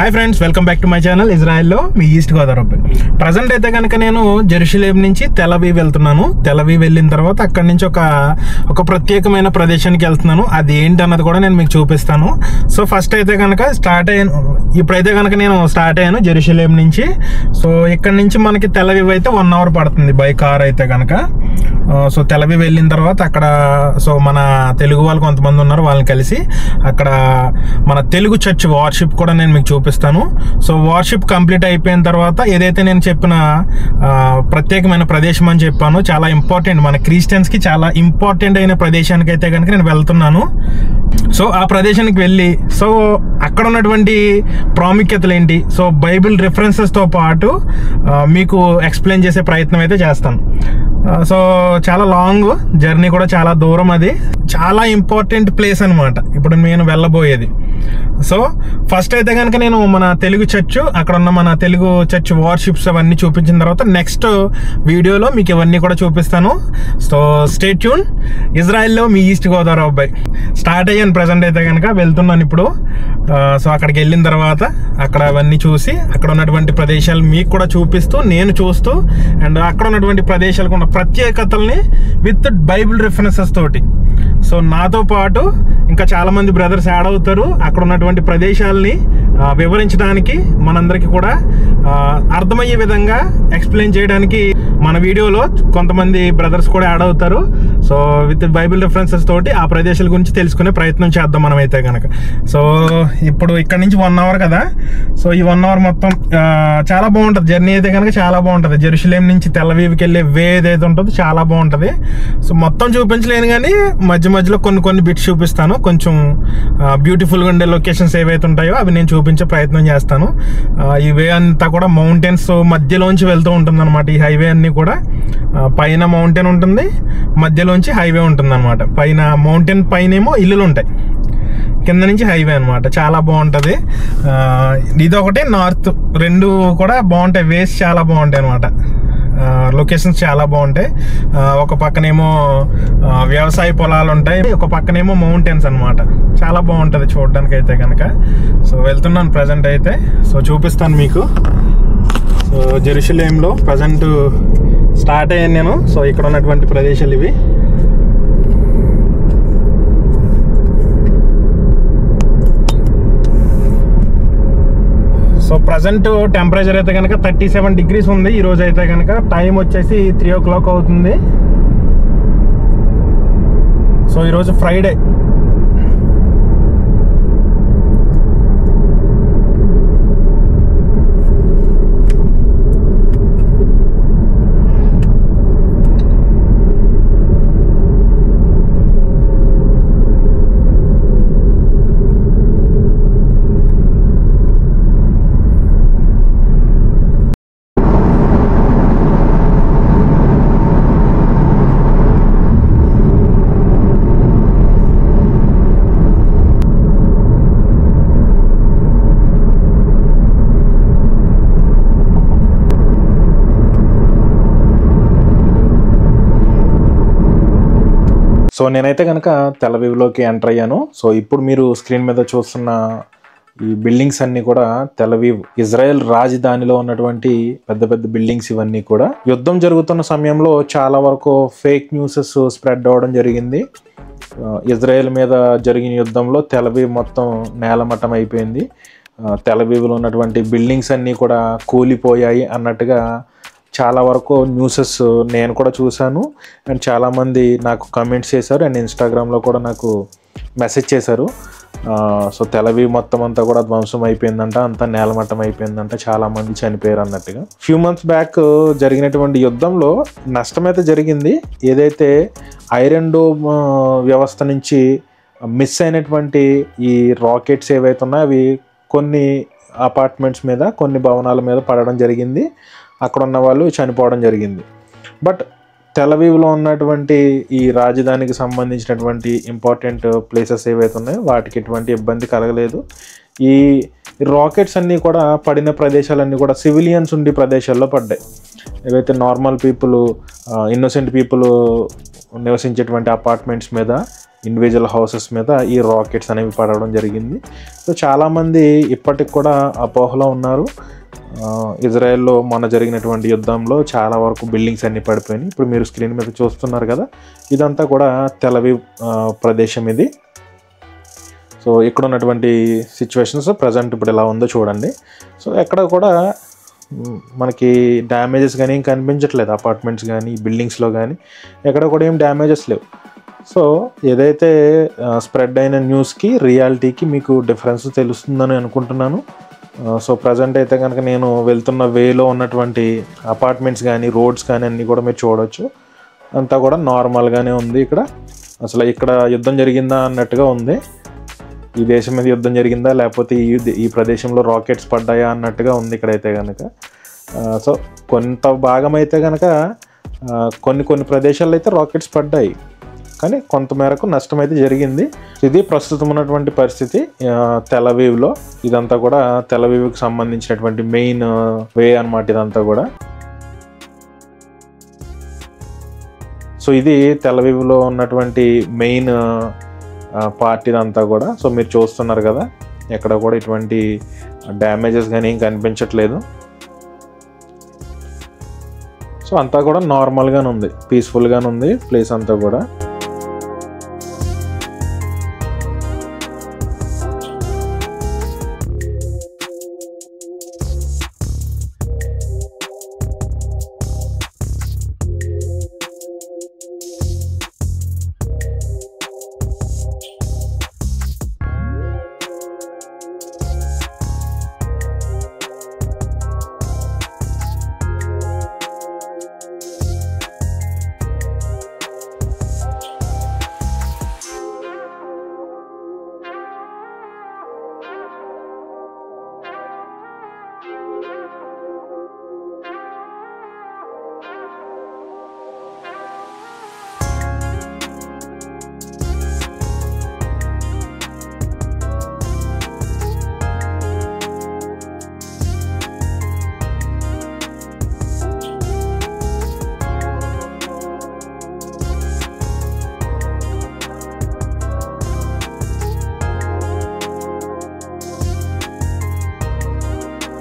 Hi friends, welcome back to my channel ఇజ్రాయెల్లో మీ east Godavari. Present అయితే కనుక నేను జెరూసలేం నుంచి తెల్ అవీవ్ వెళ్తున్నాను. తెల్ అవీవ్ వెళ్ళిన తర్వాత అక్కడి నుంచి ఒక ప్రత్యేకమైన ప్రదేశానికి వెళ్తున్నాను. అది ఏంటి అన్నది కూడా నేను మీకు చూపిస్తాను. సో ఫస్ట్ అయితే కనుక ఇప్పుడైతే కనుక నేను స్టార్ట్ అయ్యాను జెరూసలేం నుంచి. సో ఇక్కడ నుంచి మనకి తెల్ అవీవ్ అయితే 1 hour పడుతుంది బై కార్ అయితే కనుక. సో తెల్ అవీవ్ వెళ్ళిన తర్వాత అక్కడ మన తెలుగు వాళ్ళు కొంతమంది ఉన్నారు, వాళ్ళని కలిసి అక్కడ మన తెలుగు చర్చ్ వార్షిప్ కూడా నేను మీకు చూపిస్తాను. సో వార్షిప్ కంప్లీట్ అయిపోయిన తర్వాత ఏదైతే నేను చెప్పిన ప్రత్యేకమైన ప్రదేశం అని చెప్పాను, చాలా ఇంపార్టెంట్, మన క్రిస్టియన్స్కి చాలా ఇంపార్టెంట్ అయిన ప్రదేశానికి అయితే కనుక నేను వెళ్తున్నాను. సో ఆ ప్రదేశానికి వెళ్ళి అక్కడ ఉన్నటువంటి ప్రాముఖ్యతలు ఏంటి, సో బైబిల్ రిఫరెన్సెస్తో పాటు మీకు ఎక్స్ప్లెయిన్ చేసే ప్రయత్నం అయితే చేస్తాను. సో చాలా లాంగ్ జర్నీ, కూడా చాలా దూరం, అది చాలా ఇంపార్టెంట్ ప్లేస్ అనమాట ఇప్పుడు నేను వెళ్ళబోయేది. సో ఫస్ట్ అయితే కనుక నేను మన తెలుగు చర్చ్, అక్కడ ఉన్న మన తెలుగు చర్చ్ వార్షిప్స్ అవన్నీ చూపించిన తర్వాత నెక్స్ట్ వీడియోలో మీకు ఇవన్నీ కూడా చూపిస్తాను. So stay tune. ఇజ్రాయెల్లో మీ ఈస్ట్ గోదావరి అబ్బాయి స్టార్ట్ అయ్యాను. ప్రజెంట్ అయితే కనుక వెళ్తున్నాను ఇప్పుడు. సో అక్కడికి వెళ్ళిన తర్వాత అక్కడ అవన్నీ చూసి అక్కడ ఉన్నటువంటి ప్రదేశాలు మీకు కూడా చూపిస్తూ, నేను చూస్తూ, అండ్ అక్కడ ఉన్నటువంటి ప్రదేశాలకు ఉన్న ప్రత్యేకతల్ని విత్ బైబిల్ రిఫరెన్సెస్ తోటి. సో నాతో పాటు ఇంకా చాలా మంది బ్రదర్స్ యాడ్ అవుతారు. అక్కడ ఉన్నటువంటి ప్రదేశాలని వివరించడానికి, మనందరికీ కూడా అర్థమయ్యే విధంగా ఎక్స్ప్లెయిన్ చేయడానికి మన వీడియోలో కొంతమంది బ్రదర్స్ కూడా యాడ్ అవుతారు. సో విత్ బైబిల్ రిఫరెన్సెస్ తోటి ఆ ప్రదేశాల గురించి తెలుసుకునే ప్రయత్నం చేద్దాం మనం అయితే కనుక. సో ఇప్పుడు ఇక్కడ నుంచి 1 hour కదా. సో ఈ 1 hour మొత్తం చాలా బాగుంటుంది జర్నీ అయితే కనుక, చాలా బాగుంటుంది. జెరూసలేం నుంచి తెల్ అవీవ్కి వెళ్ళే వే ఏదైతే ఉంటుందో చాలా బాగుంటుంది. సో మొత్తం చూపించలేను కానీ మధ్య మధ్యలో కొన్ని బిట్స్ చూపిస్తాను. కొంచెం బ్యూటిఫుల్గా ఉండే లొకేషన్స్ ఏవైతే ఉంటాయో అవి నేను చూపించే ప్రయత్నం చేస్తాను. ఈ వే అంతా కూడా మౌంటైన్స్ మధ్యలోంచి వెళ్తూ ఉంటుంది అనమాట. ఈ హైవే అన్నీ కూడా పైన మౌంటైన్ ఉంటుంది, మధ్యలోంచి హైవే ఉంటుంది అనమాట. పైన మౌంటైన్ పైనేమో ఇల్లులు ఉంటాయి, కింద నుంచి హైవే అనమాట. చాలా బాగుంటుంది. ఇదొకటి నార్త్, రెండు కూడా బాగుంటాయి. వేస్ చాలా బాగుంటాయి అనమాట. లొకేషన్స్ చాలా బాగుంటాయి. ఒక పక్కనేమో వ్యవసాయ పొలాలు ఉంటాయి, ఒక పక్కనేమో మౌంటైన్స్ అనమాట. చాలా బాగుంటుంది చూడడానికి అయితే కనుక. సో వెళ్తున్నాను ప్రజెంట్ అయితే. సో చూపిస్తాను మీకు. సో జెరూసలేంలో ప్రజెంట్ స్టార్ట్ అయ్యాను నేను. సో ఇక్కడ ఉన్నటువంటి ప్రదేశాలు ఇవి. సో ప్రజెంట్ టెంపరేచర్ అయితే కనుక 37 degrees ఉంది. ఈరోజు అయితే కనుక టైం వచ్చేసి 3 o'clock అవుతుంది. సో ఈరోజు ఫ్రైడే. సో నేనైతే కనుక తెల్ అవీవ్లోకి ఎంటర్ అయ్యాను. సో ఇప్పుడు మీరు స్క్రీన్ మీద చూస్తున్న ఈ బిల్డింగ్స్ అన్నీ కూడా తెల్ అవీవ్, ఇజ్రాయెల్ రాజధానిలో ఉన్నటువంటి పెద్ద పెద్ద బిల్డింగ్స్. ఇవన్నీ కూడా యుద్ధం జరుగుతున్న సమయంలో చాలా వరకు ఫేక్ న్యూసెస్ స్ప్రెడ్ అవ్వడం జరిగింది. ఇజ్రాయెల్ మీద జరిగిన యుద్ధంలో తెల్ అవీవ్ మొత్తం నేలమట్టం అయిపోయింది. తెల్ అవీవ్లో ఉన్నటువంటి బిల్డింగ్స్ అన్నీ కూడా కూలిపోయాయి అన్నట్టుగా చాలా వరకు న్యూసెస్ నేను కూడా చూశాను. అండ్ చాలామంది నాకు కమెంట్స్ చేశారు, అండ్ ఇన్స్టాగ్రామ్లో కూడా నాకు మెసేజ్ చేశారు. సో తెల్ అవీవ్ మొత్తం అంతా కూడా ధ్వంసం అయిపోయిందంట, అంతా నేలమట్టం అయిపోయిందంట, చాలామంది చనిపోయారు అన్నట్టుగా. ఫ్యూ మంత్స్ బ్యాక్ జరిగినటువంటి యుద్ధంలో నష్టమైతే జరిగింది. ఏదైతే ఐరన్ డోమ్ వ్యవస్థ నుంచి మిస్ అయినటువంటి ఈ రాకెట్స్ ఏవైతే ఉన్నాయో అవి కొన్ని అపార్ట్మెంట్స్ మీద, కొన్ని భవనాల మీద పడడం జరిగింది. అక్కడ ఉన్న వాళ్ళు చనిపోవడం జరిగింది. బట్ తెల్ అవీవ్లో ఉన్నటువంటి ఈ రాజధానికి సంబంధించినటువంటి ఇంపార్టెంట్ ప్లేసెస్ ఏవైతే ఉన్నాయో వాటికి ఎటువంటి ఇబ్బంది కలగలేదు. ఈ రాకెట్స్ అన్నీ కూడా పడిన ప్రదేశాలన్నీ కూడా సివిలియన్స్ ఉండి ప్రదేశాల్లో పడ్డాయి. ఏవైతే నార్మల్ పీపుల్, ఇన్నోసెంట్ పీపుల్ నివసించేటువంటి అపార్ట్మెంట్స్ మీద ఇండివిజువల్ హౌసెస్ మీద ఈ రాకెట్స్ అనేవి పడడం జరిగింది. సో చాలామంది ఇప్పటికి కూడా అపోహలో ఉన్నారు. ఇజ్రాయెల్లో మొన్న జరిగినటువంటి యుద్ధంలో చాలా వరకు బిల్డింగ్స్ అన్నీ పడిపోయినాయి. ఇప్పుడు మీరు స్క్రీన్ మీద చూస్తున్నారు కదా, ఇదంతా కూడా తెల్ అవీవ్ ప్రదేశం ఇది. సో ఇక్కడ ఉన్నటువంటి సిచ్యువేషన్స్ ప్రజెంట్ ఇప్పుడు ఎలా ఉందో చూడండి. సో ఎక్కడ కూడా మనకి డ్యామేజెస్ కానీ ఏం కనిపించట్లేదు. అపార్ట్మెంట్స్ కానీ బిల్డింగ్స్లో కానీ ఎక్కడ కూడా ఏం డ్యామేజెస్ లేవు. సో ఏదైతే స్ప్రెడ్ అయిన న్యూస్కి రియాలిటీకి మీకు డిఫరెన్స్ తెలుస్తుందని అనుకుంటున్నాను. సో ప్రజెంట్ అయితే కనుక నేను వెళ్తున్న వేలో ఉన్నటువంటి అపార్ట్మెంట్స్ కానీ రోడ్స్ కానీ అన్నీ కూడా మీరు చూడవచ్చు. అంతా కూడా నార్మల్గానే ఉంది. ఇక్కడ అసలు ఇక్కడ యుద్ధం జరిగిందా అన్నట్టుగా ఉంది. ఈ దేశం మీద యుద్ధం జరిగిందా లేకపోతే ఈ ప్రదేశంలో రాకెట్స్ పడ్డాయా అన్నట్టుగా ఉంది ఇక్కడైతే కనుక. సో కొంత భాగం అయితే కనుక కొన్ని ప్రదేశాల్లో అయితే రాకెట్స్ పడ్డాయి, కానీ కొంతమేరకు నష్టం అయితే జరిగింది. ఇది ప్రస్తుతం ఉన్నటువంటి పరిస్థితి తెల్ అవీవ్లో. ఇదంతా కూడా తెల్ అవీవ్కి సంబంధించినటువంటి మెయిన్ వే అన్నమాట ఇదంతా కూడా. సో ఇది తెల్ అవీవ్లో ఉన్నటువంటి మెయిన్ పార్ట్ ఇదంతా కూడా. సో మీరు చూస్తున్నారు కదా, ఎక్కడ కూడా ఇటువంటి డ్యామేజెస్ కానీ ఏం కనిపించట్లేదు. సో అంతా కూడా నార్మల్గానే ఉంది, పీస్ఫుల్గానే ఉంది ప్లేస్ అంతా కూడా.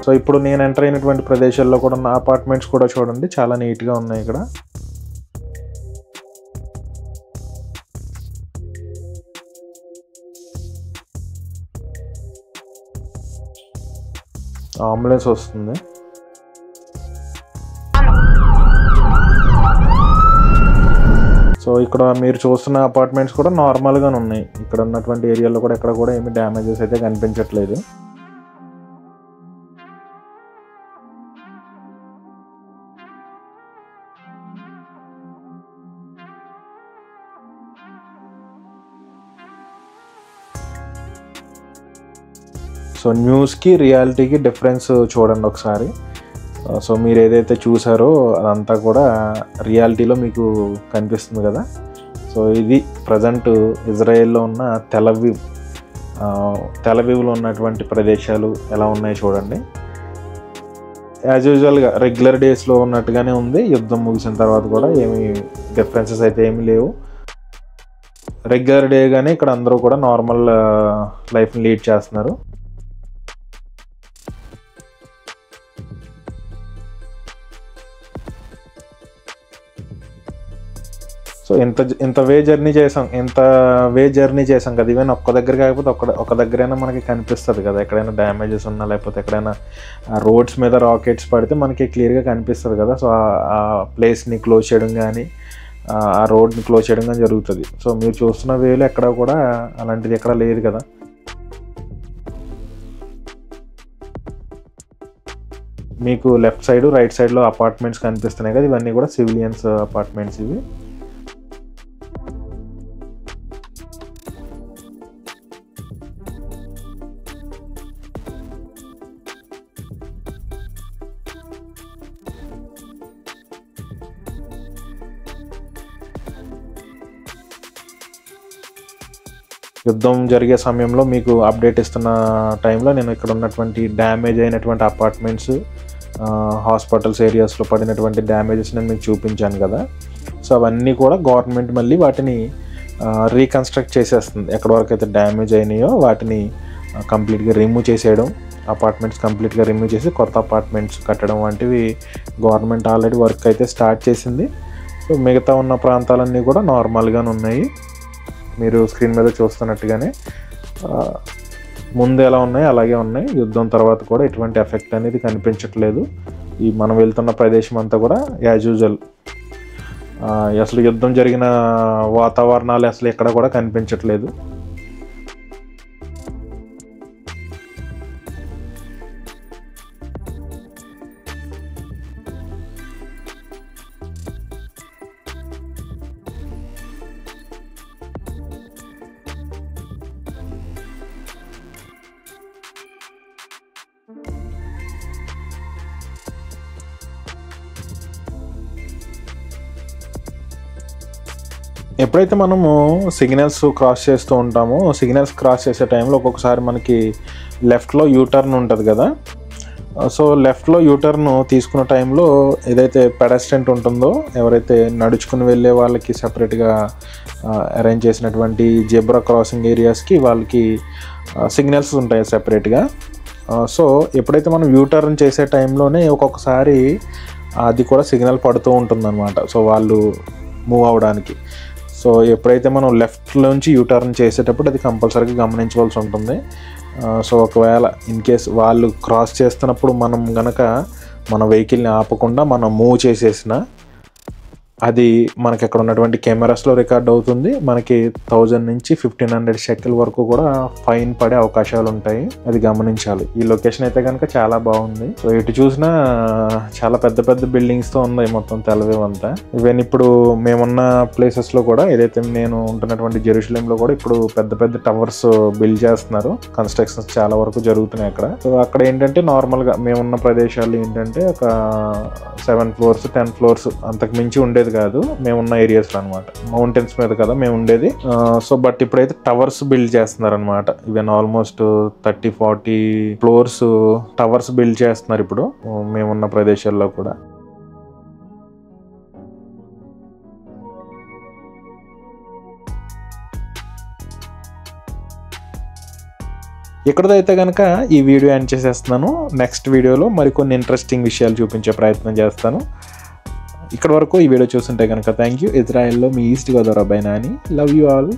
సో ఇప్పుడు నేను ఎంటర్ అయినటువంటి ప్రదేశాల్లో కూడా ఉన్న అపార్ట్మెంట్స్ కూడా చూడండి, చాలా నీట్గా ఉన్నాయి ఇక్కడ. అంబులెన్స్ వస్తుంది. సో ఇక్కడ మీరు చూస్తున్న అపార్ట్మెంట్స్ కూడా నార్మల్గానే ఉన్నాయి. ఇక్కడ ఉన్నటువంటి ఏరియాలో కూడా ఎక్కడ కూడా ఏమి డ్యామేజెస్ అయితే కనిపించట్లేదు. సో న్యూస్కి రియాలిటీకి డిఫరెన్స్ చూడండి ఒకసారి. సో మీరు ఏదైతే చూసారో అదంతా కూడా రియాలిటీలో మీకు కనిపిస్తుంది కదా. సో ఇది ప్రజెంట్ ఇజ్రాయెల్లో ఉన్న తెల్ అవీవ్లో ఉన్నటువంటి ప్రదేశాలు ఎలా ఉన్నాయో చూడండి. యాజ్ యూజువల్గా రెగ్యులర్ డేస్లో ఉన్నట్టుగానే ఉంది. యుద్ధం ముగిసిన తర్వాత కూడా ఏమి డిఫరెన్సెస్ అయితే ఏమీ లేవు. రెగ్యులర్ డేగానే ఇక్కడ అందరూ కూడా నార్మల్ లైఫ్ని లీడ్ చేస్తున్నారు. సో ఇంత వే జర్నీ చేసాం కదా, ఈవెన్ ఒక్క దగ్గర కాకపోతే ఒక దగ్గరైనా మనకి కనిపిస్తుంది కదా, ఎక్కడైనా డ్యామేజెస్ ఉన్నా లేకపోతే ఎక్కడైనా రోడ్స్ మీద రాకెట్స్ పడితే మనకి క్లియర్గా కనిపిస్తుంది కదా. సో ఆ ప్లేస్ని క్లోజ్ చేయడం కానీ ఆ రోడ్ని క్లోజ్ చేయడం కానీ జరుగుతుంది. సో మీరు చూస్తున్న వేలో ఎక్కడ కూడా అలాంటిది ఎక్కడ లేదు కదా. మీకు లెఫ్ట్ సైడ్ రైట్ సైడ్లో అపార్ట్మెంట్స్ కనిపిస్తున్నాయి కదా, ఇవన్నీ కూడా సివిలియన్స్ అపార్ట్మెంట్స్ ఇవి. యుద్ధం జరిగే సమయంలో మీకు అప్డేట్ ఇస్తున్న టైంలో నేను ఇక్కడ ఉన్నటువంటి డ్యామేజ్ అయినటువంటి అపార్ట్మెంట్స్, హాస్పిటల్స్ ఏరియాస్లో పడినటువంటి డ్యామేజెస్ నేను మీకు చూపించాను కదా. సో అవన్నీ కూడా గవర్నమెంట్ మళ్ళీ వాటిని రీకన్స్ట్రక్ట్ చేసేస్తుంది. ఎక్కడి వరకు అయితే డ్యామేజ్ అయినాయో వాటిని కంప్లీట్గా రిమూవ్ చేసేయడం, అపార్ట్మెంట్స్ కంప్లీట్గా రిమూవ్ చేసి కొత్త అపార్ట్మెంట్స్ కట్టడం వంటివి గవర్నమెంట్ ఆల్రెడీ వర్క్ అయితే స్టార్ట్ చేసింది. సో మిగతా ఉన్న ప్రాంతాలన్నీ కూడా నార్మల్గానే ఉన్నాయి. మీరు స్క్రీన్ మీద చూస్తున్నట్టుగానే ముందు ఎలా ఉన్నాయి అలాగే ఉన్నాయి. యుద్ధం తర్వాత కూడా ఎటువంటి ఎఫెక్ట్ అనేది కనిపించట్లేదు. ఈ మనం వెళ్తున్న ప్రదేశం అంతా కూడా యాజ్ యూజువల్. అసలు యుద్ధం జరిగిన వాతావరణాలు అసలు ఎక్కడ కూడా కనిపించట్లేదు. ఎప్పుడైతే మనము సిగ్నల్స్ క్రాస్ చేస్తూ ఉంటామో, సిగ్నల్స్ క్రాస్ చేసే టైంలో ఒక్కొక్కసారి మనకి లెఫ్ట్లో యూటర్న్ ఉంటుంది కదా. సో లెఫ్ట్లో యూటర్న్ తీసుకున్న టైంలో ఏదైతే పెడస్ట్రెంట్ ఉంటుందో, ఎవరైతే నడుచుకుని వెళ్ళే వాళ్ళకి సపరేట్గా అరేంజ్ చేసినటువంటి జెబ్రా క్రాసింగ్ ఏరియాస్కి వాళ్ళకి సిగ్నల్స్ ఉంటాయి సెపరేట్గా. సో ఎప్పుడైతే మనం యూటర్న్ చేసే టైంలోనే ఒక్కొక్కసారి అది కూడా సిగ్నల్ పడుతూ ఉంటుందన్నమాట. సో వాళ్ళు మూవ్ అవడానికి. సో ఎప్పుడైతే మనం లెఫ్ట్లోంచి యూటర్న్ చేసేటప్పుడు అది కంపల్సరీగా గమనించవలసి ఉంటుంది. సో ఒకవేళ ఇన్ కేస్ వాళ్ళు క్రాస్ చేస్తున్నప్పుడు మనం గనక మన వెహికల్ని ఆపకుండా మనం మూవ్ చేసేసిన అది మనకి అక్కడ ఉన్నటువంటి కెమెరాస్లో రికార్డ్ అవుతుంది. మనకి 1000 నుంచి 1500 షెకెల్ వరకు కూడా ఫైన్ పడే అవకాశాలు ఉంటాయి. అది గమనించాలి. ఈ లొకేషన్ అయితే కనుక చాలా బాగుంది. సో ఇటు చూసినా చాలా పెద్ద పెద్ద బిల్డింగ్స్తో ఉంది మొత్తం తెలవీవ్ అంతా. ఈవెన్ ఇప్పుడు మేమున్న ప్లేసెస్లో కూడా, ఏదైతే నేను ఉంటున్నటువంటి జెరూసలేంలో కూడా ఇప్పుడు పెద్ద పెద్ద టవర్స్ బిల్డ్ చేస్తున్నారు. కన్స్ట్రక్షన్స్ చాలా వరకు జరుగుతున్నాయి అక్కడ. సో అక్కడ ఏంటంటే నార్మల్గా మేమున్న ప్రదేశాలు ఏంటంటే ఒక 7 floors 10 floors అంతకు మించి ఉండేది కాదు మేమున్న ఏరియాస్లో అనమాట. మౌంటైన్స్ మీద కదా మేము ఉండేది. సో బట్ ఇప్పుడైతే టవర్స్ బిల్డ్ చేస్తున్నారు అనమాట. Even almost 30-40 floors towers build చేస్తున్నారు ఇప్పుడు మేమున్న ప్రదేశాల్లో కూడా. ఇక్కడతో అయితే కనుక ఈ వీడియో ఎండ్ చేసేస్తున్నాను. నెక్స్ట్ వీడియోలో మరికొన్ని ఇంట్రెస్టింగ్ విషయాలు చూపించే ప్రయత్నం చేస్తాను. ఇక్కడ వరకు ఈ వీడియో చూస్తుంటే కనుక థ్యాంక్ యూ. ఇజ్రాయెల్లో మీ ఈస్ట్ గోదావరి అబ్బాయి నాని. Love you all.